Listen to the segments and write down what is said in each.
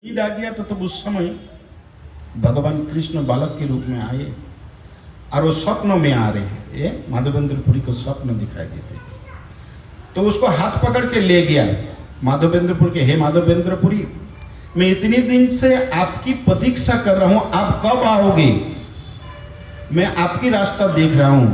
ईद आ गया तो तब उस समय भगवान कृष्ण बालक के रूप में आए और वो स्वप्नों में आ रहे हैं। ये माधवेंद्रपुरी को स्वप्न दिखाई देते हैं। तो उसको हाथ पकड़ के ले गया माधवेंद्रपुरी के, हे माधवेंद्रपुरी, मैं इतने दिन से आपकी प्रतीक्षा कर रहा हूं, आप कब आओगे? मैं आपकी रास्ता देख रहा हूं।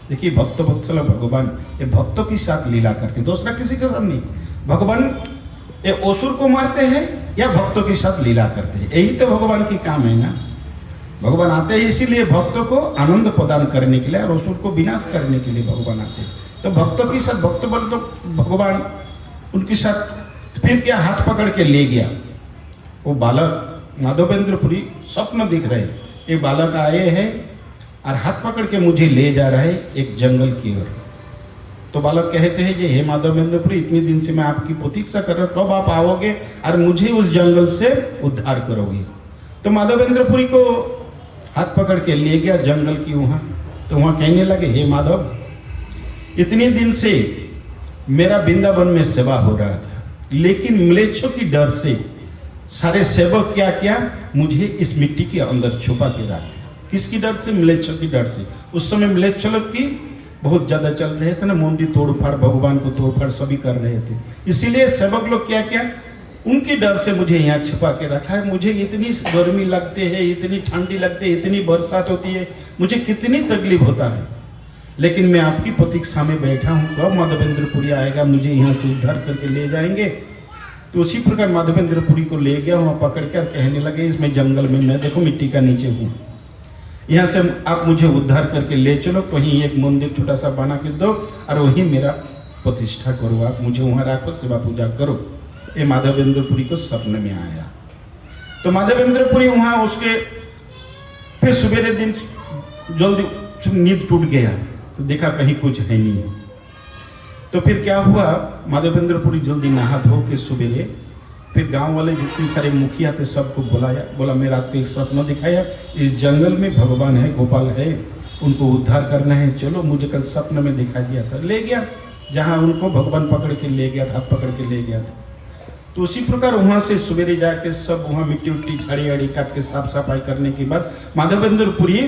देखिए भक्त वत्सल भगवान ये भक्तों के साथ लीला करते, दूसरा किसी के साथ नहीं। भगवान ये असुर को मारते हैं या भक्तों के साथ लीला करते हैं, यही तो भगवान की काम है ना। भगवान आते हैं इसीलिए भक्तों को आनंद प्रदान करने के लिए और असुर को विनाश करने के लिए भगवान आते हैं। तो भक्तों के साथ भक्त बल तो भगवान उनके साथ फिर क्या हाथ पकड़ के ले गया। वो बालक माधवेंद्रपुरी स्वप्न दिख रहे, ये बालक आए हैं और हाथ पकड़ के मुझे ले जा रहा है एक जंगल की ओर। तो बालक कहते हैं कि हे माधवेंद्रपुरी, इतने दिन से मैं आपकी प्रतीक्षा कर रहा हूँ, कब आप आओगे और मुझे उस जंगल से उद्धार करोगे? तो माधवेंद्रपुरी को हाथ पकड़ के ले गया जंगल की वहाँ। तो वहाँ कहने लगे, हे माधव, इतने दिन से मेरा वृंदावन में सेवा हो रहा था, लेकिन म्लेच्छों की डर से सारे सेवक क्या किया, मुझे इस मिट्टी के अंदर छुपा के रख दिया। किसकी डर से? म्लेच्छों की डर से। उस समय म्लेच्छ लोग की बहुत ज़्यादा चल रहे थे ना, मंदिर तोड़फाड़, भगवान को तोड़फाड़ सभी कर रहे थे। इसीलिए सेवक लोग क्या किया, उनकी डर से मुझे यहाँ छिपा के रखा है। मुझे इतनी गर्मी लगती है, इतनी ठंडी लगती है, इतनी बरसात होती है, मुझे कितनी तकलीफ होता है, लेकिन मैं आपकी प्रतीक्षा में बैठा हूँ, कब माधवेंद्रपुरी आएगा, मुझे यहाँ से उद्धार करके ले जाएंगे। तो उसी प्रकार माधवेंद्रपुरी को ले गया, वहाँ पकड़ कर कहने लगे, इसमें जंगल में मैं देखो मिट्टी का नीचे हूँ, यहाँ से आप मुझे उद्धार करके ले चलो, कहीं एक मंदिर छोटा सा बना के दो और वहीं मेरा प्रतिष्ठा करो, आप मुझे वहाँ रखो, सेवा पूजा करो। ये माधवेंद्रपुरी को सपने में आया। तो माधवेंद्रपुरी वहाँ उसके फिर सवेरे दिन जल्दी नींद टूट गया, तो देखा कहीं कुछ है नहीं। तो फिर क्या हुआ, माधवेंद्रपुरी जल्दी नहा धो के सवेरे फिर गांव वाले जितने सारे मुखिया थे सबको बुलाया, बोला मैं रात को एक स्वप्न दिखाया, इस जंगल में भगवान है, गोपाल है, उनको उद्धार करना है, चलो मुझे कल स्वप्न में दिखाई दिया था। ले गया जहां उनको भगवान पकड़ के ले गया था, हाथ पकड़ के ले गया था। तो उसी प्रकार वहां से सवेरे जाके सब वहां मिट्टी उट्टी झाड़ी आड़ी काट के साफ सफाई करने के बाद माधवेंद्रपुरी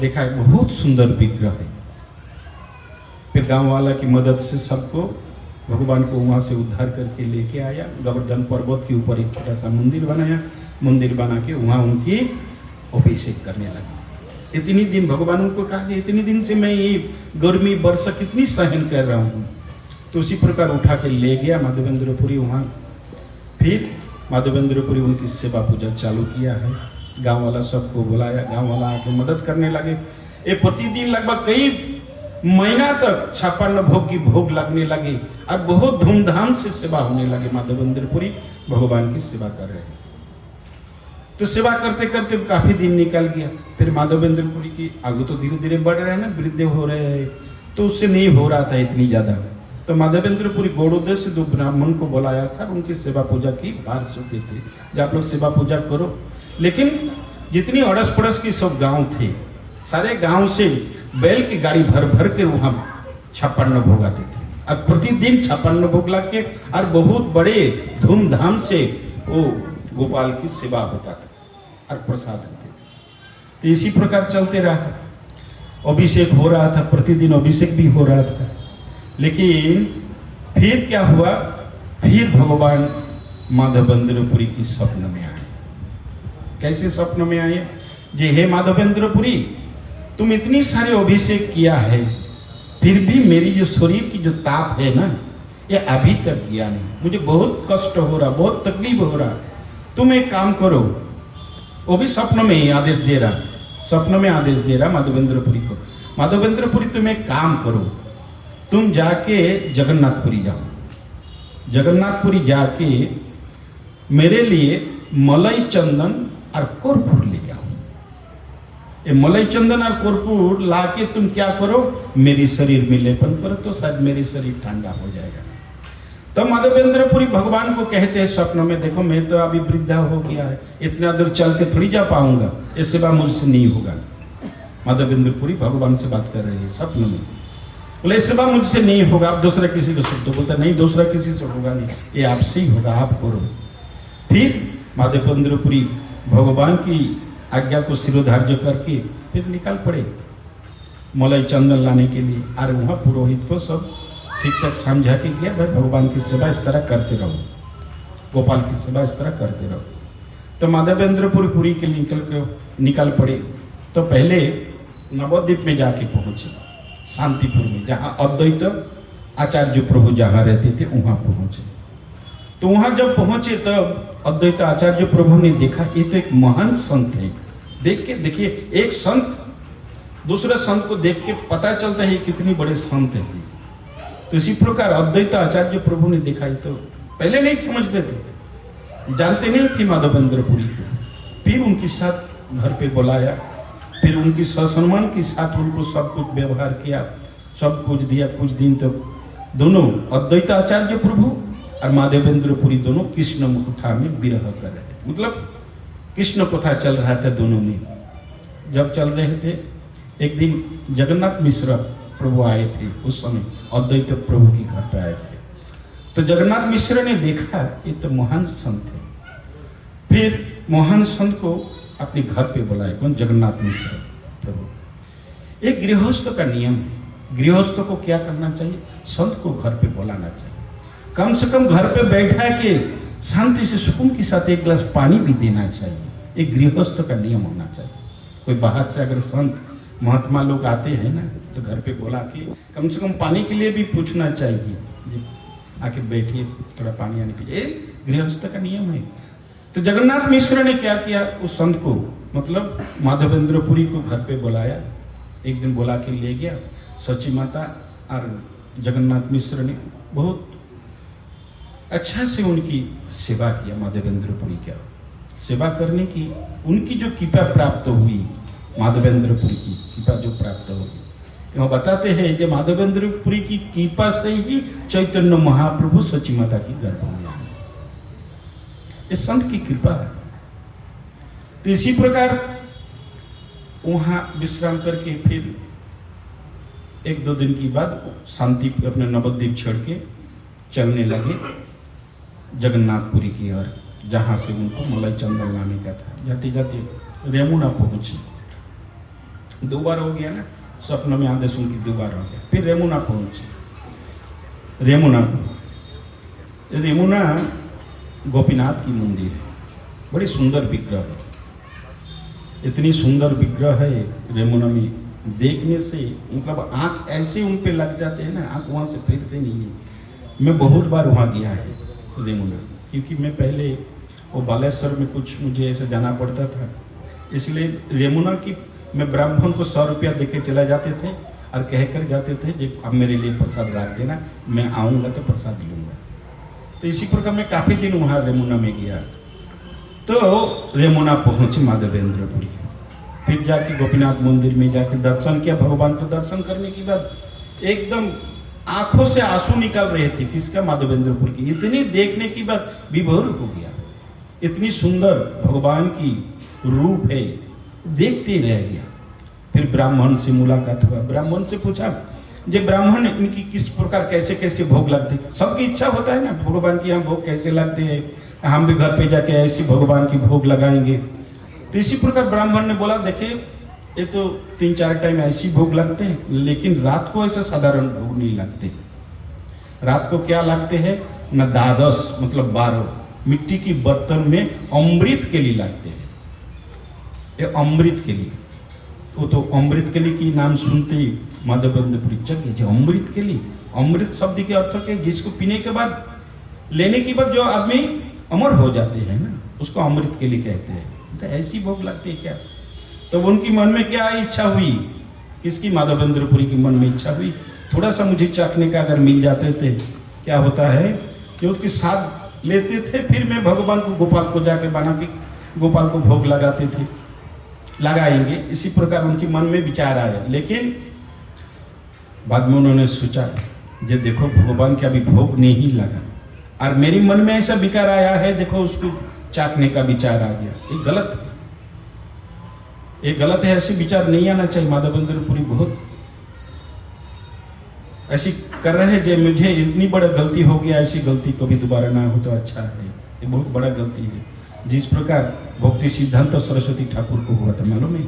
देखा है बहुत सुंदर विग्रह है। फिर गाँव वाला की मदद से सबको भगवान को वहाँ से उद्धार करके लेके आया। गोवर्धन पर्वत के ऊपर एक छोटा सा मंदिर बनाया, मंदिर बना के वहाँ उनकी अभिषेक करने लगे। इतनी दिन भगवान उनको कहा कि इतनी दिन से मैं ये गर्मी वर्षा कितनी सहन कर रहा हूँ। तो उसी प्रकार उठा के ले गया माधवेंद्रपुरी वहाँ। फिर माधवेंद्रपुरी उनकी सेवा पूजा चालू किया है। गाँव वाला सबको बुलाया, गाँव वाला आके मदद करने लगे। ये प्रतिदिन लगभग कई महीना तक 56 भोग की भोग लगने लगी और बहुत धूमधाम से सेवा होने लगे। माधवेंद्रपुरी भगवान की सेवा कर रहे हैं। तो सेवा करते करते काफी दिन निकल गया। फिर माधवेंद्रपुरी की आगू तो धीरे धीरे बढ़ रहे हैं ना, वृद्ध हो रहे हैं, तो उससे नहीं हो रहा था इतनी ज्यादा। तो माधवेंद्रपुरी गौड़ोदय से 2 ब्राह्मण को बुलाया था, उनकी सेवा पूजा की बाहर सोते थे, जब आप लोग सेवा पूजा करो। लेकिन जितनी अड़स पड़स की सब गाँव थे, सारे गांव से बैल की गाड़ी भर भर के वहाँ 56 भोग आते थे और प्रतिदिन 56 भोग ला के और बहुत बड़े धूमधाम से वो गोपाल की सेवा होता था और प्रसाद होते थे। तो इसी प्रकार चलते रहा। अभिषेक हो रहा था, प्रतिदिन अभिषेक भी हो रहा था। लेकिन फिर क्या हुआ, फिर भगवान माधवेंद्रपुरी की स्वप्न में आए। कैसे स्वप्न में आए? जे हे माधवेंद्रपुरी, तुम इतनी सारे अभिषेक किया है, फिर भी मेरी जो शरीर की जो ताप है ना, ये अभी तक गया नहीं। मुझे बहुत कष्ट हो रहा, बहुत तकलीफ हो रहा। तुम एक काम करो, वो भी स्वप्न में ही आदेश दे रहा, स्वप्न में आदेश दे रहा माधवेंद्रपुरी को। माधवेंद्रपुरी तुम एक काम करो, तुम जाके जगन्नाथपुरी जाओ। जगन्नाथपुरी जाके मेरे लिए मलई चंदन और कर्पूर ले जाओ। ये मलई चंदन और कर्पूर लाके तुम क्या करो, मेरी शरीर में लेपन करो, तो शायद मेरी शरीर ठंडा हो जाएगा। तो माधवेंद्रपुरी भगवान को कहते हैं स्वप्न में, देखो मैं तो अभी वृद्धा हो गया है, इतना दूर चल के थोड़ी जा पाऊंगा, ये सेवा मुझसे नहीं होगा। माधवेंद्रपुरी भगवान से बात कर रहे हैं स्वप्न में, बोले सेवा मुझसे नहीं होगा, आप दूसरा किसी को सब। तो बोलता नहीं, दूसरा किसी से होगा नहीं, ये आपसे ही होगा, आप करो। फिर माधवेंद्रपुरी भगवान की आज्ञा को सिरोधार्य करके फिर निकल पड़े मलाई चंदन लाने के लिए। और वहाँ पुरोहित को सब ठीक ठाक समझा के गया, भाई भगवान की सेवा इस तरह करते रहो, गोपाल की सेवा इस तरह करते रहो। तो माधवेंद्रपुरी के लिए निकल पड़े। तो पहले नवद्वीप में जाके पहुँचे, शांतिपुर में, जहाँ अद्वैत आचार्य प्रभु जहाँ रहते थे वहाँ पहुँचे। तो वहाँ जब पहुँचे तब अद्वैत आचार्य प्रभु ने देखा ये तो एक महान संत है। देख के देखिए, एक संत दूसरे संत को देख के पता चलता है कितनी बड़े संत है। तो इसी प्रकार अद्वैत आचार्य प्रभु ने देखा, ही तो पहले नहीं समझते थे, जानते नहीं थे माधवेंद्रपुरी को। फिर उनके साथ घर पे बुलाया, फिर उनकी ससम्मान के साथ उनको सब कुछ व्यवहार किया, सब कुछ दिया। कुछ दिन तक तो दोनों अद्वैत आचार्य प्रभु और माधवेंद्रपुरी दोनों कृष्ण कथा में विरह कर रहे थे, मतलब कृष्ण कथा चल रहा था दोनों में। जब चल रहे थे एक दिन जगन्नाथ मिश्र प्रभु आए थे, उस समय अद्वैत प्रभु के घर पे आए थे। तो जगन्नाथ मिश्र ने देखा ये तो महान संत है। फिर महान संत को अपने घर पे बुलाए, कौन? जगन्नाथ मिश्र प्रभु। एक गृहस्थ का नियम है, गृहस्थ को क्या करना चाहिए? संत को घर पे बुलाना चाहिए, कम से कम घर पे बैठा के शांति से सुकून के साथ एक गिलास पानी भी देना चाहिए। एक गृहस्थ का नियम होना चाहिए। कोई बाहर से अगर संत महात्मा लोग आते हैं ना, तो घर पे बुला के कम से कम पानी के लिए भी पूछना चाहिए, आके बैठिए थोड़ा पानी आने के लिए, गृहस्थ का नियम है। तो जगन्नाथ मिश्र ने क्या किया, उस संत को मतलब माधवेंद्रपुरी को घर पे बुलाया, एक दिन बुला के ले गया। सची माता और जगन्नाथ मिश्र ने बहुत अच्छा से उनकी सेवा किया। माधवेंद्रपुरी क्या सेवा करने की उनकी जो कृपा प्राप्त हुई, माधवेंद्रपुरी की कृपा जो प्राप्त हुई, वो बताते हैं कि माधवेंद्रपुरी की कृपा से ही चैतन्य महाप्रभु सची माता की गर्भ में आए। ये संत की कृपा है। तो इसी प्रकार वहाँ विश्राम करके फिर एक दो दिन की बाद शांति अपने नवद्वीप छोड़ के चलने लगे जगन्नाथपुरी की ओर, जहाँ से उनको मलाई चंदन लाने का था। जाते जाते रेमुना पहुँचे। 2 बार हो गया ना, स्वप्न में आदेश उनकी 2 बार हो गया। फिर रेमुना पहुँचे। रेमुना गोपीनाथ की मंदिर है, बड़ी सुंदर विग्रह है। इतनी सुंदर विग्रह है रेमुना में, देखने से मतलब आँख ऐसे उन पे लग जाते हैं ना, आँख वहाँ से फिरते नहीं है। मैं बहुत बार वहाँ गया है रेमुना, क्योंकि मैं पहले वो बालेश्वर में कुछ मुझे ऐसे जाना पड़ता था, इसलिए रेमुना की मैं ब्राह्मण को 100 रुपया दे के चला जाते थे और कह कर जाते थे कि अब मेरे लिए प्रसाद रख देना, मैं आऊँगा तो प्रसाद लूँगा। तो इसी प्रकार मैं काफ़ी दिन वहाँ रेमुना में गया। तो रेमुना पहुँचे माधवेंद्रपुरी, फिर जाके गोपीनाथ मंदिर में जाके दर्शन किया। भगवान को दर्शन करने के बाद एकदम आंखों से आंसू निकल रहे थे। किसका? माधवेंद्रपुर की। इतनी देखने के बाद विभोर हो गया, इतनी सुंदर भगवान की रूप है, देखते रह गया। फिर ब्राह्मण से मुलाकात हुआ, ब्राह्मण से पूछा जे ब्राह्मण इनकी किस प्रकार कैसे कैसे भोग लगते। सबकी इच्छा होता है ना भगवान की यहाँ भोग कैसे लगते हैं, हम भी घर पे जाके ऐसी भगवान की भोग लगाएंगे। तो इसी प्रकार ब्राह्मण ने बोला देखिए ये तो 3-4 टाइम ऐसी भोग लगते हैं, लेकिन रात को ऐसे साधारण भोग नहीं लगते। रात को क्या लगते हैं न, द्वादश मतलब 12 मिट्टी की बर्तन में अमृत के लिए लगते हैं। ये अमृत के लिए, तो अमृत के लिए की नाम सुनते ही माधवेंद्रपुरी जग जो अमृत के लिए, अमृत शब्द के अर्थ के जिसको पीने के बाद, लेने के बाद जो आदमी अमर हो जाते हैं ना, उसको अमृत के लिए कहते हैं। तो ऐसी भोग लगती है क्या? तो उनकी मन में क्या इच्छा हुई, किसकी? माधवेंद्रपुरी की मन में इच्छा हुई थोड़ा सा मुझे चाखने का अगर मिल जाते थे। क्या होता है कि उसके साथ लेते थे, फिर मैं भगवान को गोपाल को जाके बना के गोपाल को भोग लगाते थे, लगाएंगे। इसी प्रकार उनकी मन में विचार आया। लेकिन बाद में उन्होंने सोचा जे देखो भगवान के अभी भोग नहीं लगा और मेरी मन में ऐसा विकार आया है, देखो उसको चाखने का विचार आ गया। ये गलत है, ये गलत है, ऐसे विचार नहीं आना चाहिए। माधवेंद्रपुरी बहुत ऐसी कर रहे हैं जो मुझे इतनी बड़ा गलती हो गया, ऐसी गलती कभी दोबारा ना हो तो अच्छा है। ये बहुत बड़ा गलती है। जिस प्रकार भक्ति सिद्धांत सरस्वती ठाकुर को हुआ था, मालूम है?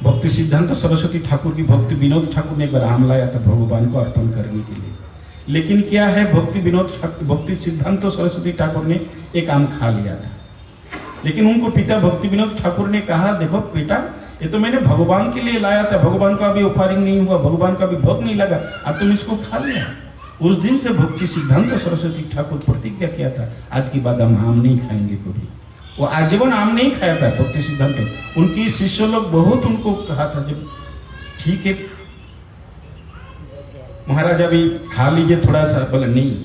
भक्ति सिद्धांत सरस्वती ठाकुर की भक्ति विनोद ठाकुर ने एक बार आम लाया था भगवान को अर्पण करने के लिए, लेकिन क्या है, भक्ति सिद्धांत सरस्वती ठाकुर ने एक आम खा लिया था। लेकिन उनको पिता भक्ति विनोद ठाकुर ने कहा, देखो बेटा, ये तो मैंने भगवान के लिए लाया था, भगवान का भी ऑफरिंग नहीं हुआ, भगवान का भी भोग नहीं लगा, और तुम इसको खा लिया। उस दिन से भक्ति सिद्धांत सरस्वती ठाकुर प्रतिज्ञा किया था, आज के बाद हम आम नहीं खाएंगे कभी। वो आजीवन आम नहीं खाया था भक्ति सिद्धांत। उनकी शिष्य लोग बहुत उनको कहा था, जब ठीक है महाराज अभी खा लीजिए थोड़ा सा, बोले नहीं,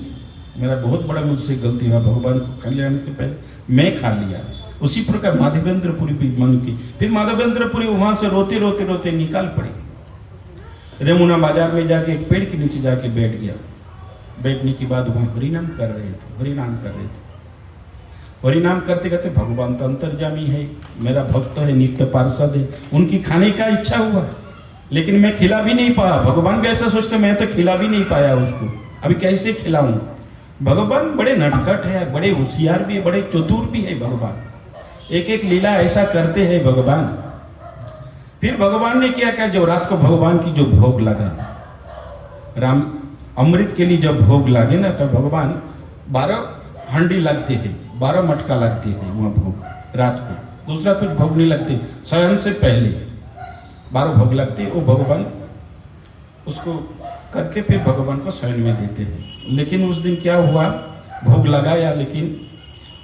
मेरा बहुत बड़ा मुझसे गलती हुआ, भगवान को खा आने से पहले मैं खा लिया। उसी प्रकार माधवेंद्रपुरी भी मन की, फिर माधवेंद्रपुरी वहां से रोते रोते रोते निकाल पड़ी। रेमुना बाजार में जाके एक पेड़ के नीचे जाके बैठ गया। बैठने के बाद वहां हरिनाम कर रहे थे। हरिनाम करते करते भगवान तो अंतर्जामी है, मेरा भक्त है, नित्य पार्षद है, उनकी खाने का इच्छा हुआ, लेकिन मैं खिला भी नहीं पाया। भगवान भी ऐसा सोचते, मैं तो खिला भी नहीं पाया उसको, अभी कैसे खिलाऊं। भगवान बड़े नटखट है, बड़े होशियार भी है, बड़े चतुर भी है भगवान, एक एक लीला ऐसा करते हैं भगवान। फिर भगवान ने क्या किया, जो रात को भगवान की जो भोग लगा, राम अमृत के लिए जब भोग लगे ना, तब भगवान 12 हांडी लगते हैं, 12 मटका लगते हैं वहाँ भोग रात को। दूसरा कुछ भोग नहीं लगते, शयन से पहले 12 भोग लगते, वो भगवान उसको करके फिर भगवान को शयन में देते हैं। लेकिन उस दिन क्या हुआ, भोग लगाया, लेकिन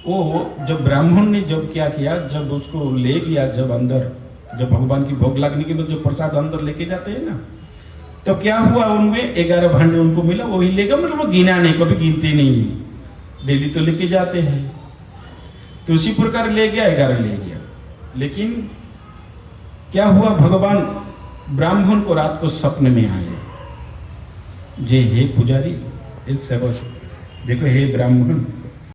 वो जब ब्राह्मण ने जब क्या किया, जब उसको ले गया, जब अंदर, जब भगवान की भोग लगने के बाद जो प्रसाद अंदर लेके जाते हैं ना, तो क्या हुआ, उनमें 11 भांडे उनको मिला, वही लेगा, मतलब वो गिना नहीं, कभी गिनते नहीं, डेली तो लेके जाते हैं। तो उसी प्रकार ले गया, 11 ले गया। लेकिन क्या हुआ, भगवान ब्राह्मण को रात को स्वप्न में आए, जे हे पुजारी, इस सेवक देखो, हे ब्राह्मण,